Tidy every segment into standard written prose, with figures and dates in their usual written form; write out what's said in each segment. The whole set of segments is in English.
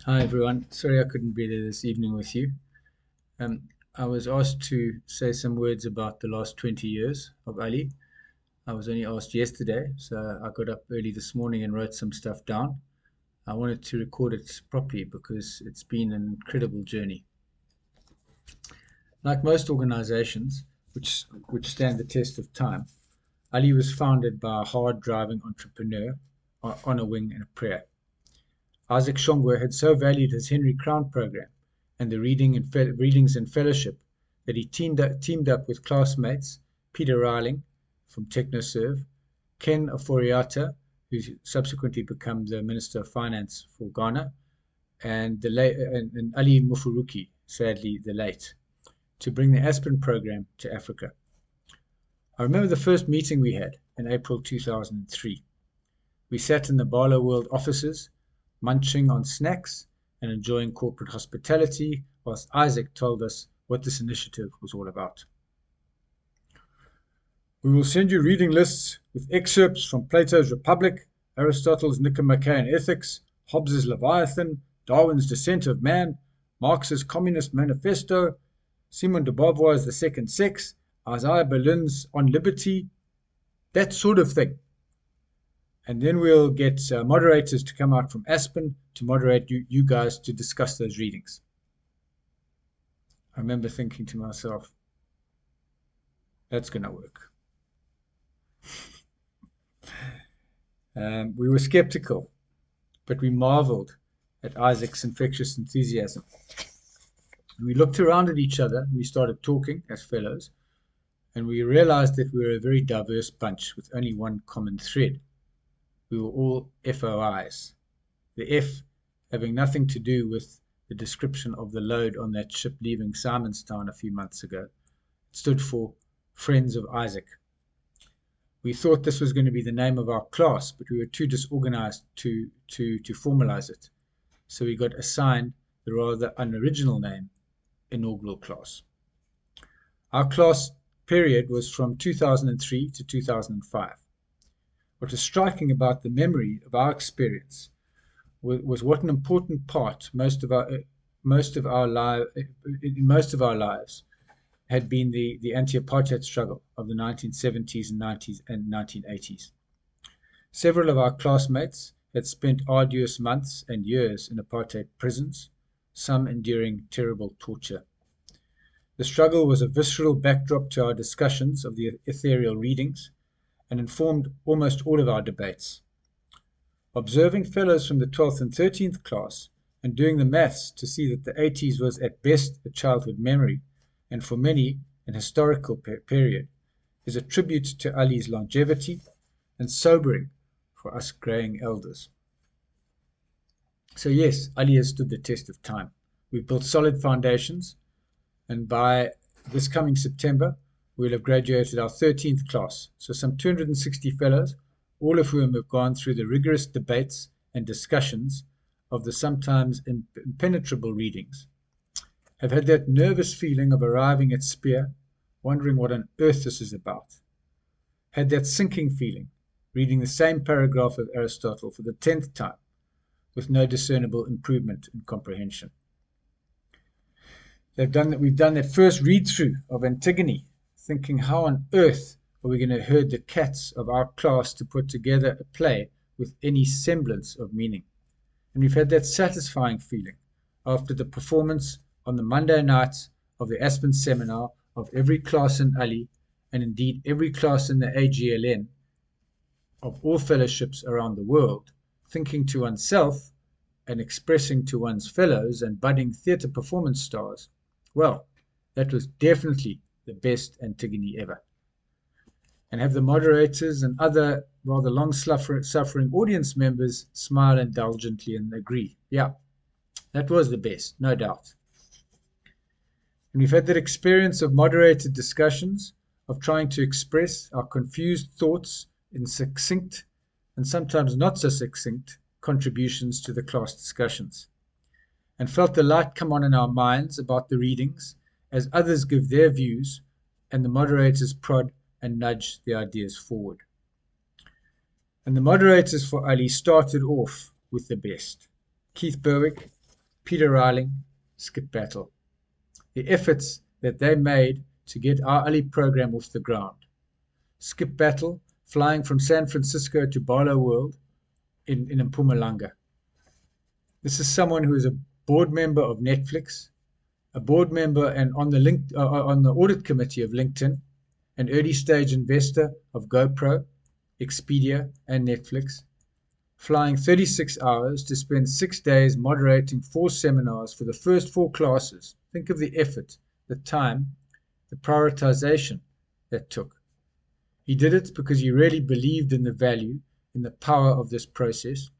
Hi everyone. Sorry I couldn't be there this evening with you. Um, I was asked to say some words about the last 20 years of Ali. I was only asked yesterday, so I got up early this morning and wrote some stuff down. I wanted to record it properly because it's been an incredible journey. Like most organizations which stand the test of time, Ali was founded by a hard-driving entrepreneur on a wing and a prayer. Isaac Shongwe had so valued his Henry Crown program and the readings and fellowship that he teamed up with classmates Peter Riling from TechnoServe, Ken Oforiatta, who subsequently became the Minister of Finance for Ghana, and Ali Mufuruki, sadly the late, to bring the Aspen program to Africa. I remember the first meeting we had in April 2003. We sat in the Barlow World offices, munching on snacks and enjoying corporate hospitality, whilst Isaac told us what this initiative was all about. We will send you reading lists with excerpts from Plato's Republic, Aristotle's Nicomachean Ethics, Hobbes's Leviathan, Darwin's Descent of Man, Marx's Communist Manifesto, Simone de Beauvoir's The Second Sex, Isaiah Berlin's On Liberty, that sort of thing. And then we'll get moderators to come out from Aspen to moderate you guys to discuss those readings. I remember thinking to myself, that's going to work. We were skeptical, but we marveled at Isaac's infectious enthusiasm. We looked around at each other and we started talking as fellows, and we realized that we were a very diverse bunch with only one common thread. We were all FOIs. The F having nothing to do with the description of the load on that ship leaving Simonstown a few months ago. It stood for Friends of Isaac. We thought this was going to be the name of our class, but we were too disorganized to formalize it. So we got assigned the rather unoriginal name, Inaugural Class. Our class period was from 2003 to 2005. What was striking about the memory of our experience was what an important part in most of our lives had been the anti-apartheid struggle of the 1970s and 90s and 1980s. Several of our classmates had spent arduous months and years in apartheid prisons, some enduring terrible torture. The struggle was a visceral backdrop to our discussions of the ethereal readings and informed almost all of our debates. Observing fellows from the 12th and 13th class and doing the maths to see that the 80s was at best a childhood memory and for many an historical period is a tribute to Ali's longevity and sobering for us greying elders. So yes, Ali has stood the test of time. We've built solid foundations, and by this coming September we'll have graduated our 13th class, so some 260 fellows, all of whom have gone through the rigorous debates and discussions of the sometimes impenetrable readings, have had that nervous feeling of arriving at Spear, wondering what on earth this is about, had that sinking feeling, reading the same paragraph of Aristotle for the 10th time, with no discernible improvement in comprehension. We've done that first read-through of Antigone, thinking how on earth are we going to herd the cats of our class to put together a play with any semblance of meaning. And we've had that satisfying feeling after the performance on the Monday night of the Aspen seminar of every class in Ali, and indeed every class in the AGLN of all fellowships around the world, thinking to oneself and expressing to one's fellows and budding theatre performance stars, well, that was definitely the best Antigone ever. And have the moderators and other rather long-suffering audience members smile indulgently and agree, yeah, that was the best, no doubt. And we've had that experience of moderated discussions, of trying to express our confused thoughts in succinct and sometimes not so succinct contributions to the class discussions, and felt the light come on in our minds about the readings as others give their views and the moderators prod and nudge the ideas forward. And the moderators for Ali started off with the best. Keith Berwick, Peter Riling, Skip Battle. The efforts that they made to get our Ali program off the ground. Skip Battle, flying from San Francisco to Barlow World in Mpumalanga. This is someone who is a board member of Netflix, a board member and on the audit committee of LinkedIn, an early stage investor of GoPro, Expedia, and Netflix, flying 36 hours to spend 6 days moderating 4 seminars for the first 4 classes. Think of the effort, the time, the prioritization that took. He did it because he really believed in the value, in the power of this process,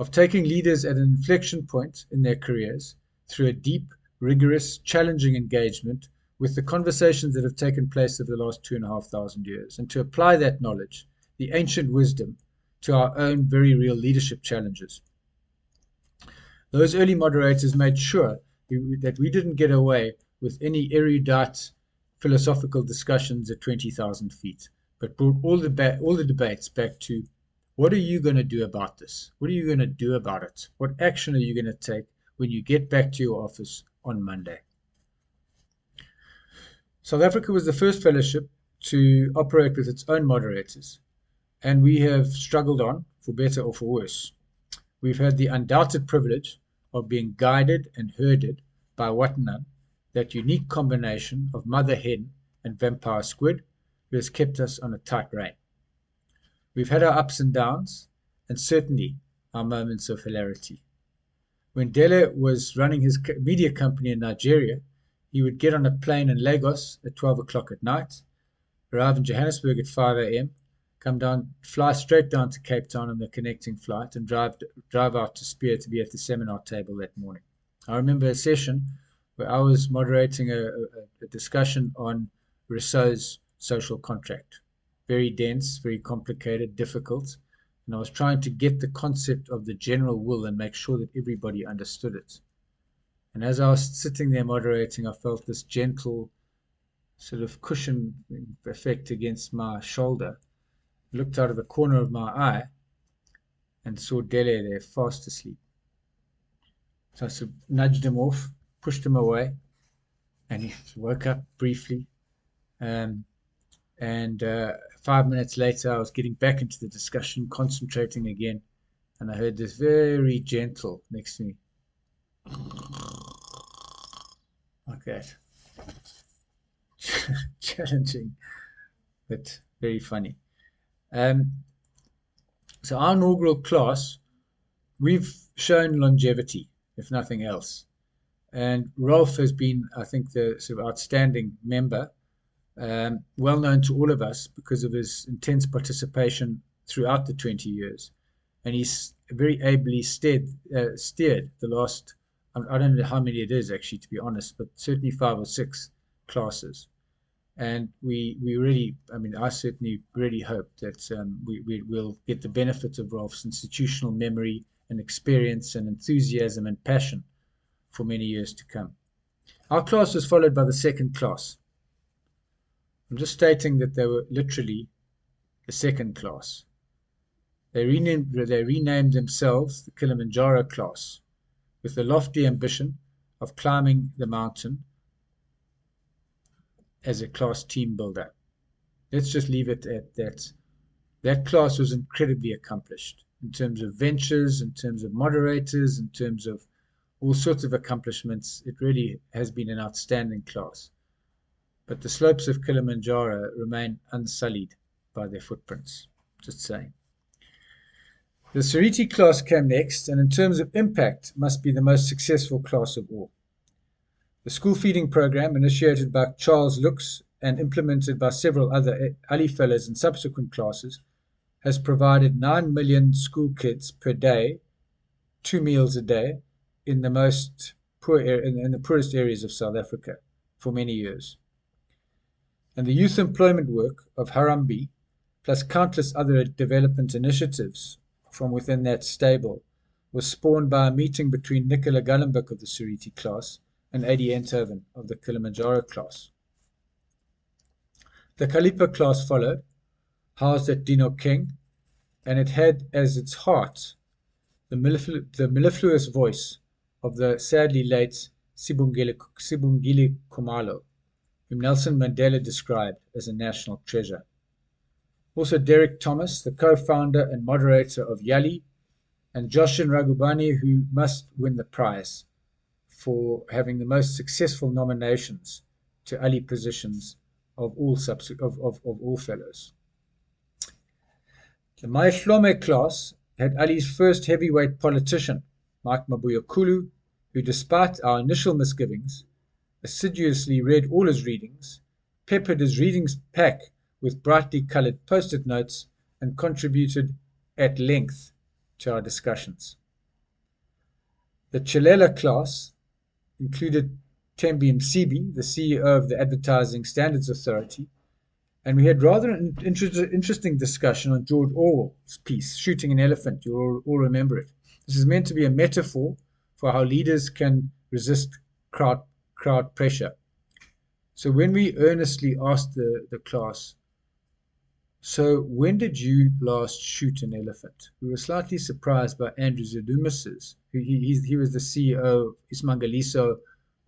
of taking leaders at an inflection point in their careers through a deep, rigorous, challenging engagement with the conversations that have taken place over the last 2,500 years, and to apply that knowledge, the ancient wisdom, to our own very real leadership challenges. Those early moderators made sure that we didn't get away with any erudite philosophical discussions at 20,000 feet, but brought all the debates back to, what are you going to do about this? What are you going to do about it? What action are you going to take when you get back to your office on Monday? South Africa was the first fellowship to operate with its own moderators, and we have struggled on, for better or for worse. We've had the undoubted privilege of being guided and herded by Watanan, that unique combination of mother hen and vampire squid, who has kept us on a tight rein. We've had our ups and downs, and certainly our moments of hilarity. When Dele was running his media company in Nigeria, he would get on a plane in Lagos at 12 o'clock at night, arrive in Johannesburg at 5 a.m., come down, fly straight down to Cape Town on the connecting flight, and drive out to Spear to be at the seminar table that morning. I remember a session where I was moderating a discussion on Rousseau's social contract. Very dense, very complicated, difficult, and I was trying to get the concept of the general will and make sure that everybody understood it. And as I was sitting there moderating, I felt this gentle sort of cushion effect against my shoulder. Looked out of the corner of my eye and saw Dele there fast asleep. So I sort of nudged him off, pushed him away, and he woke up briefly. And 5 minutes later, I was getting back into the discussion, concentrating again, and I heard this very gentle next to me, like that. Challenging, but very funny. So our inaugural class, we've shown longevity, if nothing else. And Rolf has been, I think, the sort of outstanding member, well known to all of us because of his intense participation throughout the 20 years. And he's very ably steered the last, I don't know how many it is actually, to be honest, but certainly 5 or 6 classes. And we really, I certainly really hope that we will get the benefits of Rolf's institutional memory and experience and enthusiasm and passion for many years to come. Our class was followed by the second class. I'm just stating that they were literally the second class. They renamed themselves the Kilimanjaro class, with the lofty ambition of climbing the mountain as a class team builder. Let's just leave it at that. That class was incredibly accomplished in terms of ventures, in terms of moderators, in terms of all sorts of accomplishments. It really has been an outstanding class. But the slopes of Kilimanjaro remain unsullied by their footprints. Just saying. The Seriti class came next, and in terms of impact, must be the most successful class of all. The school feeding program, initiated by Charles Lux and implemented by several other Ali fellows in subsequent classes, has provided 9 million school kids per day, 2 meals a day, in the poorest areas of South Africa for many years. And the youth employment work of Harambee, plus countless other development initiatives from within that stable, was spawned by a meeting between Nicola Gullenbeck of the Seriti class and Adi Enthoven of the Kilimanjaro class. The Kalipa class followed, housed at Dino King, and it had as its heart the mellifluous voice of the sadly late Sibongile Khumalo, whom Nelson Mandela described as a national treasure. Also Derek Thomas, the co-founder and moderator of Yali, and Joshin Ragubani, who must win the prize for having the most successful nominations to Ali positions of all fellows. The Maihlome class had Ali's first heavyweight politician, Mike Mabuya Kulu, who, despite our initial misgivings, assiduously read all his readings, peppered his readings pack with brightly coloured post-it notes, and contributed at length to our discussions. The Chilela class included Tembi Msibi, the CEO of the Advertising Standards Authority, and we had rather an interesting discussion on George Orwell's piece, Shooting an Elephant. You'll all remember it. This is meant to be a metaphor for how leaders can resist crowd pressure. So when we earnestly asked the class, so when did you last shoot an elephant? We were slightly surprised by Andrew Zedumis's. He was the CEO of Ismangaliso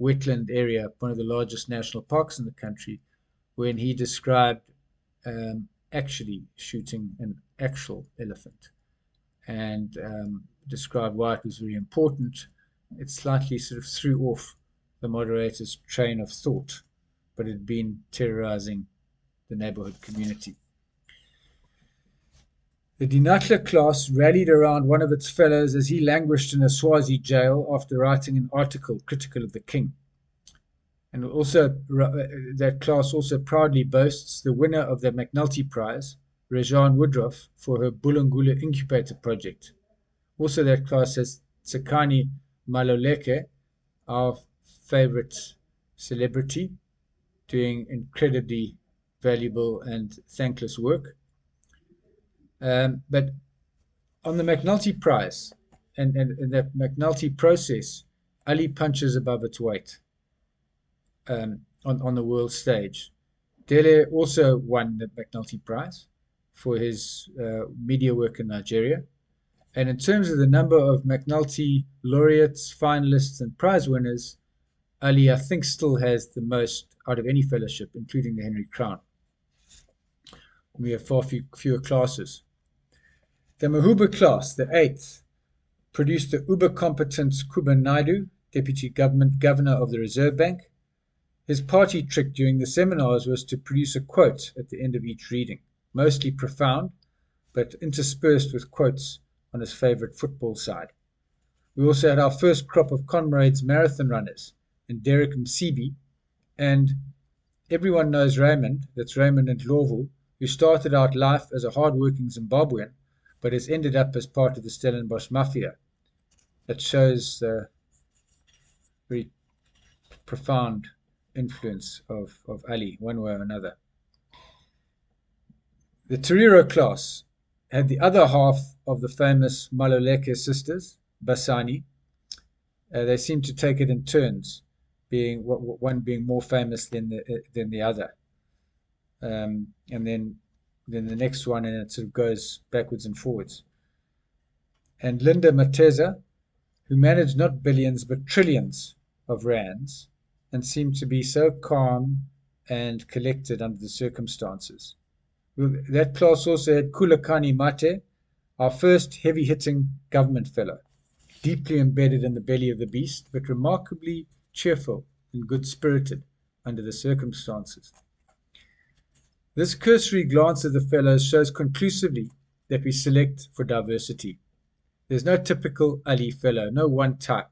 wetland area, one of the largest national parks in the country, when he described actually shooting an actual elephant and described why it was very important. It slightly sort of threw off the moderator's train of thought, but it had been terrorizing the neighborhood community. The Dinatla class rallied around one of its fellows as he languished in a Swazi jail after writing an article critical of the king. And also, that class also proudly boasts the winner of the McNulty Prize, Rejan Woodruff, for her Bulungula Incubator project. Also, that class has Tsakani Maloleke, our favorite celebrity, doing incredibly valuable and thankless work. But on the McNulty Prize and the McNulty process, Ali punches above its weight on the world stage. Dele also won the McNulty Prize for his media work in Nigeria. And in terms of the number of McNulty laureates, finalists, and prize winners, Ali, I think, still has the most out of any fellowship, including the Henry Crown. We have far fewer classes. The Mahuba class, the 8th, produced the uber-competent Kuba Naidu, Deputy Governor of the Reserve Bank. His party trick during the seminars was to produce a quote at the end of each reading, mostly profound, but interspersed with quotes on his favorite football side. We also had our first crop of comrades marathon runners in Derek Msibi, and everyone knows Raymond, that's Raymond Ndlovu, who started out life as a hard-working Zimbabwean, but has ended up as part of the Stellenbosch Mafia. That shows the very profound influence of Ali, one way or another. The Torero class had the other half of the famous Maloleke sisters, Basani. They seem to take it in turns, one being more famous than the other. And then the next one, and it sort of goes backwards and forwards. And Linda Mateza, who managed not billions but trillions of rands, and seemed to be so calm and collected under the circumstances. That class also had Kulakani Mate, our first heavy-hitting government fellow, deeply embedded in the belly of the beast, but remarkably cheerful and good-spirited under the circumstances. This cursory glance at the fellows shows conclusively that we select for diversity. There's no typical Ali fellow, no one type.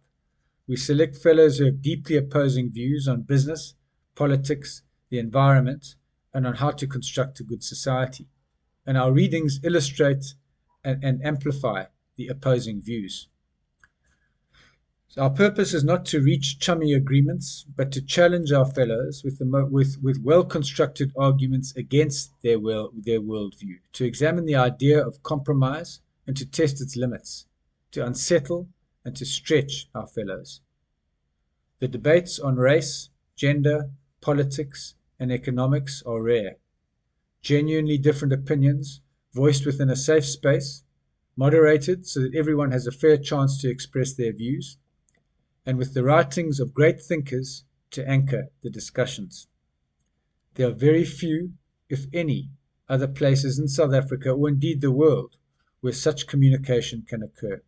We select fellows who have deeply opposing views on business, politics, the environment, and on how to construct a good society. And our readings illustrate and amplify the opposing views. So our purpose is not to reach chummy agreements, but to challenge our fellows with well-constructed arguments against their worldview, to examine the idea of compromise and to test its limits, to unsettle and to stretch our fellows. The debates on race, gender, politics, and economics are rare. Genuinely different opinions, voiced within a safe space, moderated so that everyone has a fair chance to express their views, and with the writings of great thinkers to anchor the discussions. There are very few, if any, other places in South Africa, or indeed the world, where such communication can occur.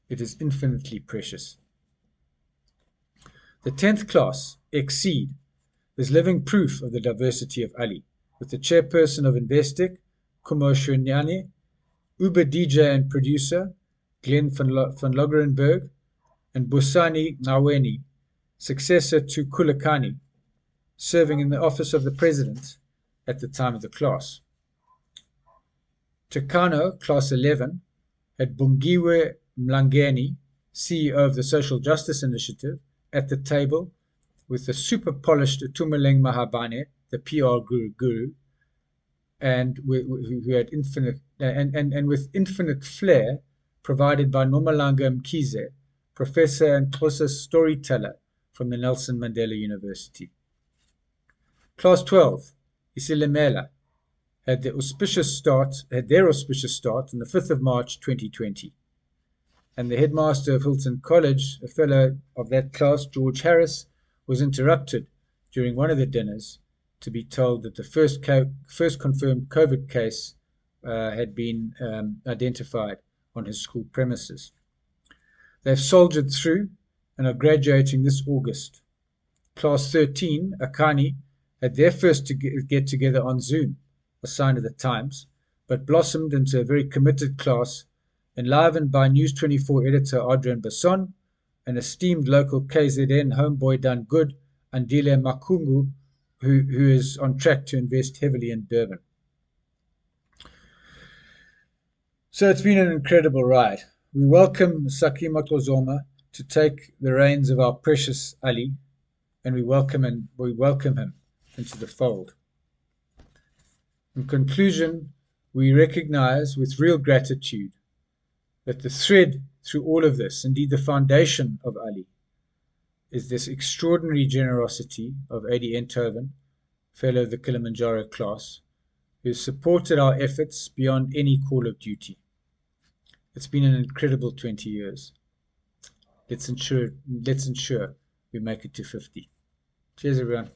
It is infinitely precious. The 10th class, Exceed, is living proof of the diversity of Ali, with the chairperson of Investec, Kumo Shunyani, Uber DJ and producer, Glenn van Logerenberg, and Busani Naweni, successor to Kulakani, serving in the office of the president at the time of the class. Takano, class 11, had Bungiwe Mlangeni, CEO of the Social Justice Initiative, at the table with the super polished Tumeleng Mahabane, the PR guru, and who had infinite and with infinite flair provided by Nomalanga Mkhize, professor and Xhosa storyteller from the Nelson Mandela University. Class 12, Isilimela, had their auspicious start on the 5th of March 2020. And the headmaster of Hilton College, a fellow of that class, George Harris, was interrupted during one of the dinners to be told that the first confirmed COVID case had been identified on his school premises. They've soldiered through and are graduating this August. Class 13, Akani, had their first get together on Zoom, a sign of the times, but blossomed into a very committed class, enlivened by News 24 editor Adrian Basson, an esteemed local KZN homeboy done good, Andile Makungu, who is on track to invest heavily in Durban. So it's been an incredible ride. We welcome Saki Matozoma to take the reins of our precious Ali, and we welcome him into the fold. In conclusion, we recognize with real gratitude that the thread through all of this, indeed the foundation of Ali, is this extraordinary generosity of Adi Enthoven, fellow of the Kilimanjaro class, who has supported our efforts beyond any call of duty. It's been an incredible 20 years. Let's ensure we make it to 50. Cheers, everyone.